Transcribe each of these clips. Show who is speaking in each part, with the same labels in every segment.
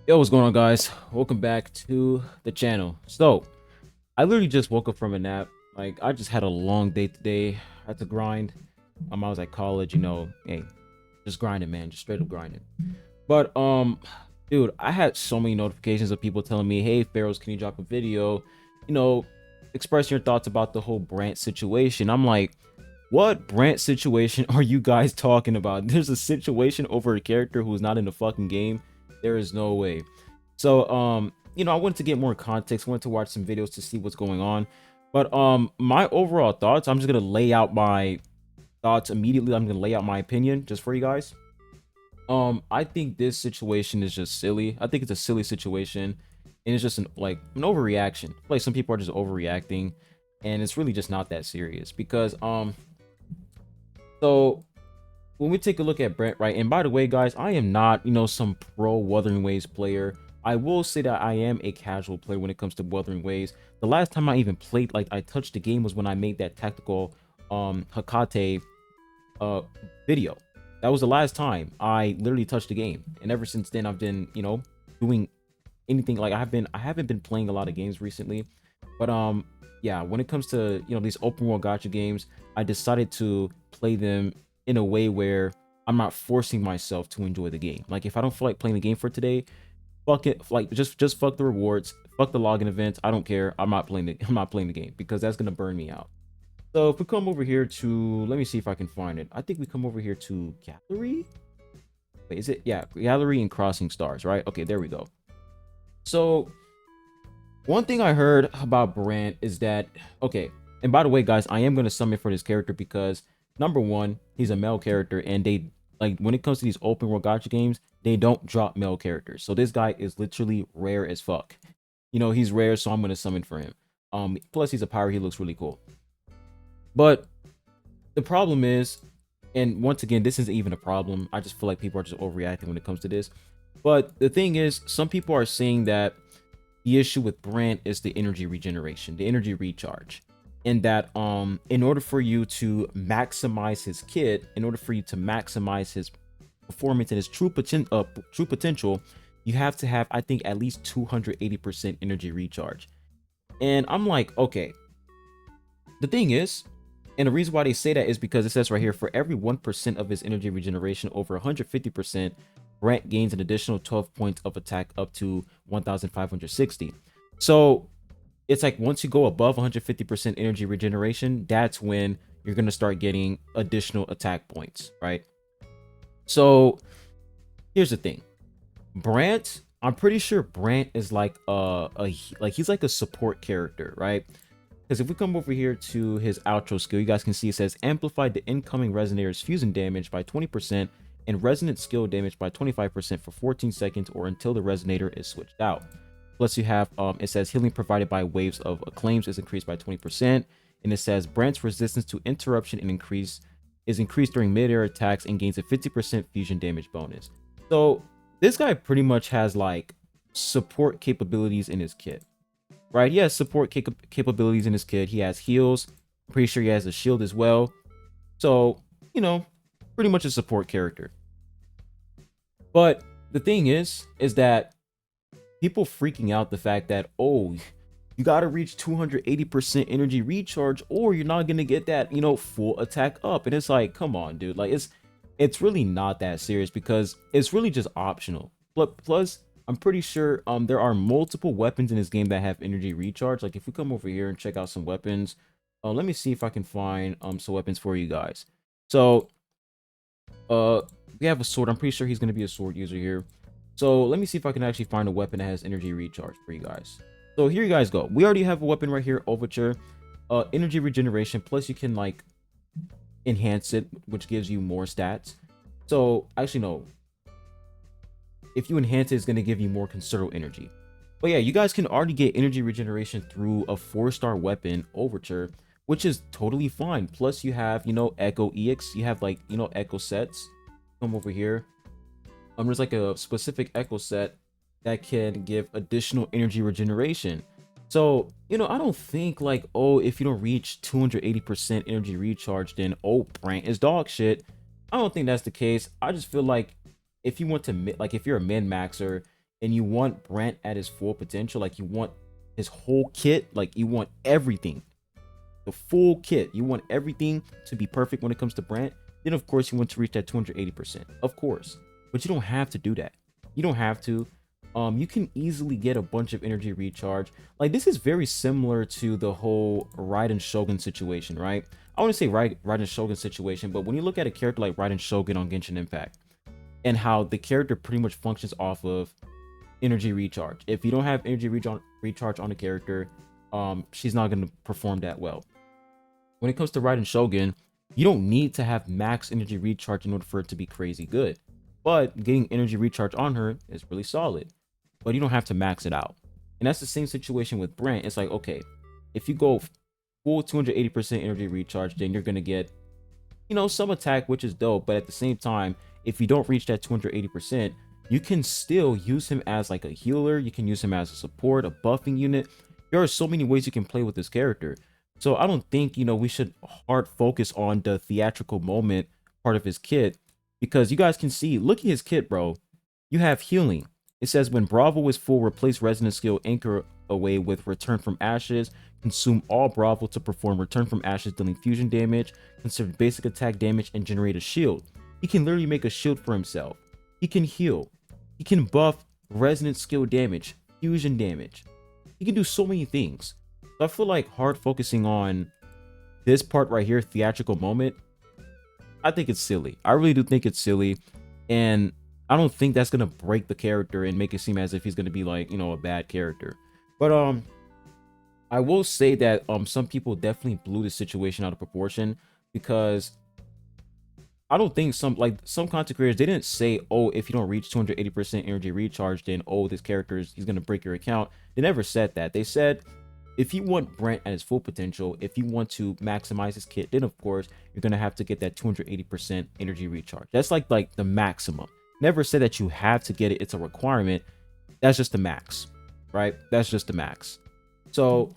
Speaker 1: Yo, what's going on, guys? Welcome back to the channel. So, I literally just woke up from a nap. Like, I just had a long day today. I had to grind. I was at college, hey, just grinding, man, just straight up grinding. But, dude, I had so many notifications of people telling me, hey, Faros, can you drop a video? You know, express your thoughts about the whole Brant situation. I'm like, what Brant situation are you guys talking about? There's a situation over a character who's not in the fucking game. There is no way. So, I wanted to get more context, wanted to watch some videos to see what's going on. But my overall thoughts, I'm just gonna lay out my thoughts immediately. I'm gonna lay out my opinion just for you guys. I think this situation is just silly. I think it's a silly situation, and it's just an overreaction. Like some people are just overreacting, and it's really just not that serious because so when we take a look at Brent, right? And by the way, guys, I am not, some pro Wuthering Waves player. I will say that I am a casual player when it comes to Wuthering Waves. The last time I even played, like I touched the game was when I made that tactical Hakate uh video. That was the last time I literally touched the game. And ever since then I've been, doing anything like I haven't been playing a lot of games recently. But yeah, when it comes to, these open world gacha games, I decided to play them in a way where I'm not forcing myself to enjoy the game. Like if I don't feel like playing the game for today, fuck it. Like just fuck the rewards, fuck the login events. I don't care. I'm not playing the game because that's gonna burn me out. So if we come over here to, let me see if I can find it. I think we come over here to gallery. Wait, is it? Yeah, gallery and crossing stars, right? Okay, there we go. So one thing I heard about Brant is that, okay, and by the way, guys, I am going to summon for this character because, number one, he's a male character, and they, like, when it comes to these open world gacha games, they don't drop male characters. So this guy is literally rare as fuck. He's rare, so I'm going to summon for him. Plus, he's a pirate. He looks really cool. But the problem is, and once again, this isn't even a problem. I just feel like people are just overreacting when it comes to this. But the thing is, some people are saying that the issue with Brant is the energy regeneration, the energy recharge. And that in order for you to maximize his kit, in order for you to maximize his performance and his true potential, you have to have, I think, at least 280% energy recharge. And I'm like, okay. The thing is, and the reason why they say that is because it says right here, for every 1% of his energy regeneration over 150%, Brant gains an additional 12 points of attack up to 1,560. So it's like once you go above 150% energy regeneration, that's when you're going to start getting additional attack points, right? So here's the thing. Brant, I'm pretty sure Brant is like he's like a support character, right? Because if we come over here to his outro skill, you guys can see it says amplify the incoming resonator's fusion damage by 20% and resonant skill damage by 25% for 14 seconds or until the resonator is switched out. Plus you have, it says healing provided by waves of acclaims is increased by 20%. And it says Brant's resistance to interruption and is increased during mid-air attacks and gains a 50% fusion damage bonus. So this guy pretty much has like support capabilities in his kit. Right, he has support capabilities in his kit. He has heals. I'm pretty sure he has a shield as well. So, pretty much a support character. But the thing is that people freaking out the fact that, oh, you got to reach 280% energy recharge or you're not going to get that, full attack up. And it's like, come on, dude. Like, it's really not that serious because it's really just optional. Plus, I'm pretty sure there are multiple weapons in this game that have energy recharge. Like if we come over here and check out some weapons, let me see if I can find some weapons for you guys. So we have a sword. I'm pretty sure he's going to be a sword user here. So let me see if I can actually find a weapon that has energy recharge for you guys. So here you guys go. We already have a weapon right here, Overture. Energy regeneration, plus you can like enhance it, which gives you more stats. So actually no, if you enhance it, it's going to give you more considerable energy. But yeah, you guys can already get energy regeneration through a 4-star weapon, Overture, which is totally fine. Plus you have, Echo EX. You have like, Echo sets. Come over here. There's like a specific Echo set that can give additional energy regeneration. So, I don't think like, oh, if you don't reach 280% energy recharge, then, oh, Brant is dog shit. I don't think that's the case. I just feel like if you want to, like, if you're a min maxer and you want Brant at his full potential, like you want his whole kit, like you want everything, the full kit, you want everything to be perfect when it comes to Brant, then of course you want to reach that 280%, of course. But you don't have to do that. You don't have to. You can easily get a bunch of energy recharge. Like, this is very similar to the whole Raiden Shogun situation, right? I want to say Raiden Shogun situation, but when you look at a character like Raiden Shogun on Genshin Impact, and how the character pretty much functions off of energy recharge. If you don't have energy recharge on the character, she's not going to perform that well. When it comes to Raiden Shogun, you don't need to have max energy recharge in order for it to be crazy good. But getting energy recharge on her is really solid. But you don't have to max it out. And that's the same situation with Brant. It's like, okay, if you go full 280% energy recharge, then you're going to get, you know, some attack, which is dope. But at the same time, if you don't reach that 280%, you can still use him as like a healer. You can use him as a support, a buffing unit. There are so many ways you can play with this character. So I don't think, you know, we should hard focus on the theatrical moment part of his kit, because you guys can see, look at his kit, bro. You have healing. It says when Bravo is full, replace resonance skill anchor away with return from ashes. Consume all Bravo to perform return from ashes, dealing fusion damage, consider basic attack damage, and generate a shield. He can literally make a shield for himself. He can heal. He can buff resonance skill damage, fusion damage. He can do so many things. So I feel like hard focusing on this part right here, theatrical moment, I think it's silly. I really do think it's silly. And I don't think that's going to break the character and make it seem as if he's going to be like, you know, a bad character. But I will say that some people definitely blew the situation out of proportion, because I don't think some content creators, they didn't say, oh, if you don't reach 280% energy recharge, then oh, this character he's going to break your account. They never said that. They said, if you want Brant at his full potential, if you want to maximize his kit, then of course you're going to have to get that 280% energy recharge. That's like the maximum. Never said that you have to get it. It's a requirement. That's just the max, right? That's just the max. So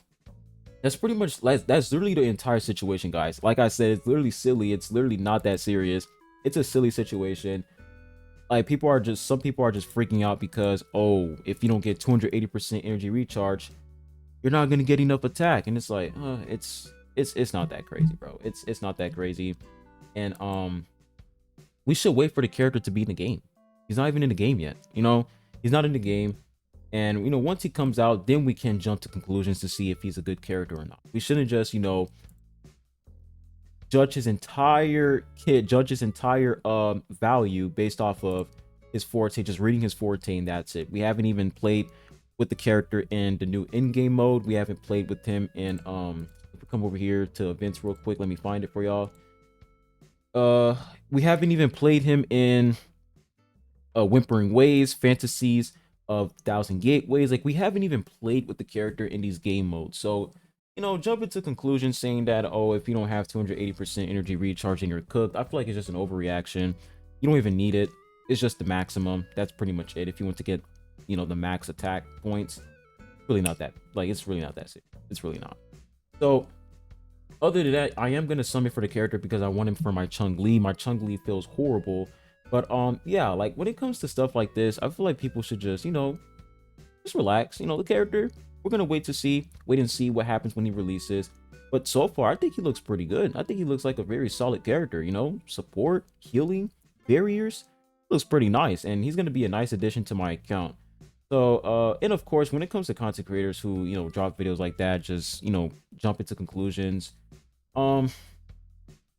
Speaker 1: that's pretty much, that's literally the entire situation, guys. Like I said, it's literally silly. It's literally not that serious. It's a silly situation. Like, some people are just freaking out because, oh, if you don't get 280% energy recharge, you're not gonna get enough attack. And it's like, it's not that crazy, bro. It's not that crazy. And we should wait for the character to be in the game. He's not even in the game yet, you know. He's not in the game. And, you know, once he comes out, then we can jump to conclusions to see if he's a good character or not. We shouldn't just, you know, judge his entire kit, judge his entire value based off of his forte, just reading his forte, and that's it. We haven't even played with the character in the new in-game mode. We haven't played with him in if we come over here to events real quick, let me find it for y'all. We haven't even played him in Whimpering Ways, Fantasies of Thousand Gateways. Like, we haven't even played with the character in these game modes. So, you know, jump into conclusions saying that, oh, if you don't have 280% energy recharge and you're cooked, I feel like it's just an overreaction. You don't even need it. It's just the maximum. That's pretty much it. If you want to get, you know, the max attack points, really not that, like, it's really not that serious. It's really not. So other than that, I am gonna summon for the character because I want him for my Chun-Li. My Chun-Li feels horrible. But yeah, like, when it comes to stuff like this, I feel like people should just, you know, just relax. You know, the character, we're gonna wait and see what happens when he releases. But so far, I think he looks pretty good. I think he looks like a very solid character, you know, support, healing, barriers. Looks pretty nice, and he's gonna be a nice addition to my account. So and of course, when it comes to content creators who, you know, drop videos like that, just, you know, jump into conclusions,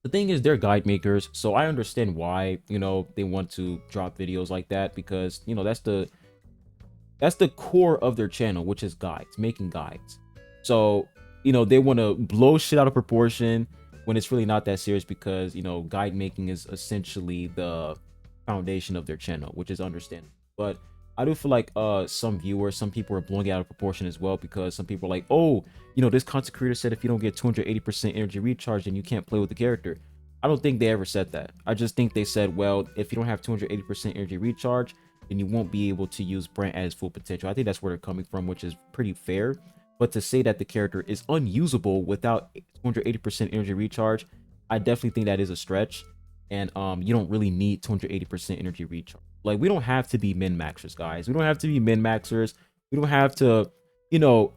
Speaker 1: the thing is, they're guide makers, so I understand why, you know, they want to drop videos like that, because, you know, that's the core of their channel, which is guides, making guides. So, you know, they want to blow shit out of proportion when it's really not that serious, because, you know, guide making is essentially the foundation of their channel, which is understandable. But I do feel like some people are blowing it out of proportion as well, because some people are like, oh, you know, this content creator said if you don't get 280% energy recharge, then you can't play with the character. I don't think they ever said that. I just think they said, well, if you don't have 280% energy recharge, then you won't be able to use Brant at his full potential. I think that's where they're coming from, which is pretty fair. But to say that the character is unusable without 280% energy recharge, I definitely think that is a stretch. And you don't really need 280% energy recharge. Like, we don't have to be min-maxers, guys. We don't have to be min-maxers. We don't have to, you know,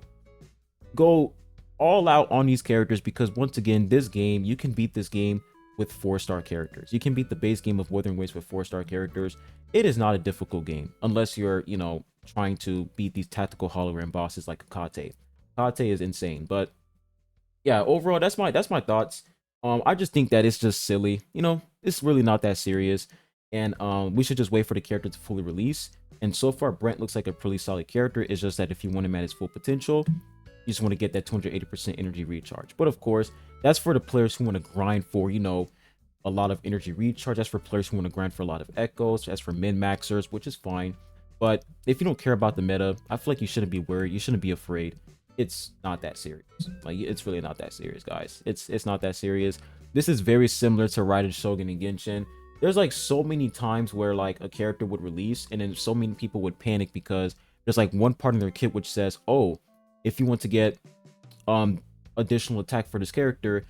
Speaker 1: go all out on these characters, because once again, this game, you can beat this game with 4-star characters. You can beat the base game of Wuthering Waves with 4-star characters. It is not a difficult game unless you're, trying to beat these tactical hologram bosses like Kate. Kate is insane, but yeah, overall, that's my thoughts. I just think that it's just silly. It's really not that serious, and we should just wait for the character to fully release. And so far, Brent looks like a pretty solid character. It's just that if you want him at his full potential, you just want to get that 280% energy recharge. But of course, that's for the players who want to grind for, a lot of energy recharge. That's for players who want to grind for a lot of echoes. That's for min-maxers, which is fine. But if you don't care about the meta, I feel like you shouldn't be worried. You shouldn't be afraid. It's not that serious. Like, it's really not that serious, guys. It's not that serious. This is very similar to Raiden Shogun and Genshin. There's like so many times where like a character would release and then so many people would panic because there's like one part in their kit which says, oh, if you want to get additional attack for this character,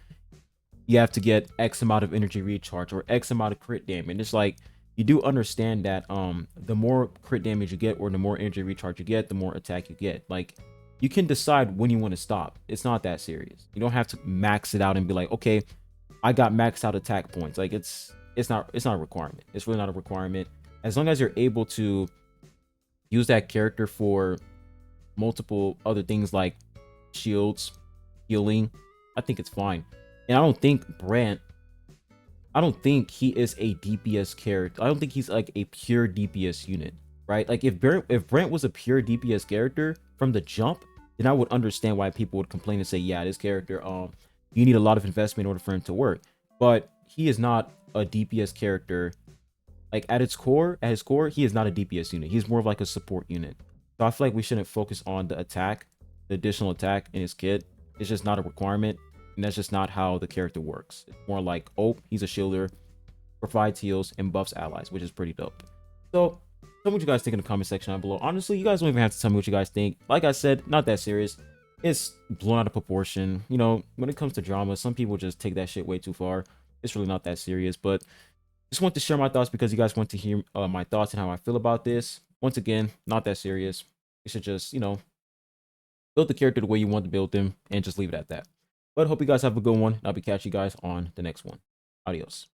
Speaker 1: you have to get X amount of energy recharge or X amount of crit damage. It's like, you do understand that the more crit damage you get or the more energy recharge you get, the more attack you get. Like, you can decide when you want to stop. It's not that serious. You don't have to max it out and be like, okay, I got maxed out attack points. Like, it's not a requirement. It's really not a requirement. As long as you're able to use that character for multiple other things like shields, healing, I think it's fine. And I don't think he is a DPS character. I don't think he's like a pure DPS unit, right? Like, if Brant was a pure DPS character from the jump, then I would understand why people would complain and say, yeah, this character, you need a lot of investment in order for him to work. But he is not a DPS character. Like, at his core, he is not a DPS unit. He's more of like a support unit. So I feel like we shouldn't focus on the attack, the additional attack in his kit. It's just not a requirement. And that's just not how the character works. It's more like, oh, he's a shielder, provides heals, and buffs allies, which is pretty dope. So, tell me what you guys think in the comment section down below. Honestly, you guys don't even have to tell me what you guys think. Like I said, not that serious. It's blown out of proportion. When it comes to drama, some people just take that shit way too far. It's really not that serious, but just want to share my thoughts because you guys want to hear my thoughts and how I feel about this. Once again, not that serious. You should just, build the character the way you want to build them and just leave it at that. But hope you guys have a good one. I'll be catching you guys on the next one. Adios.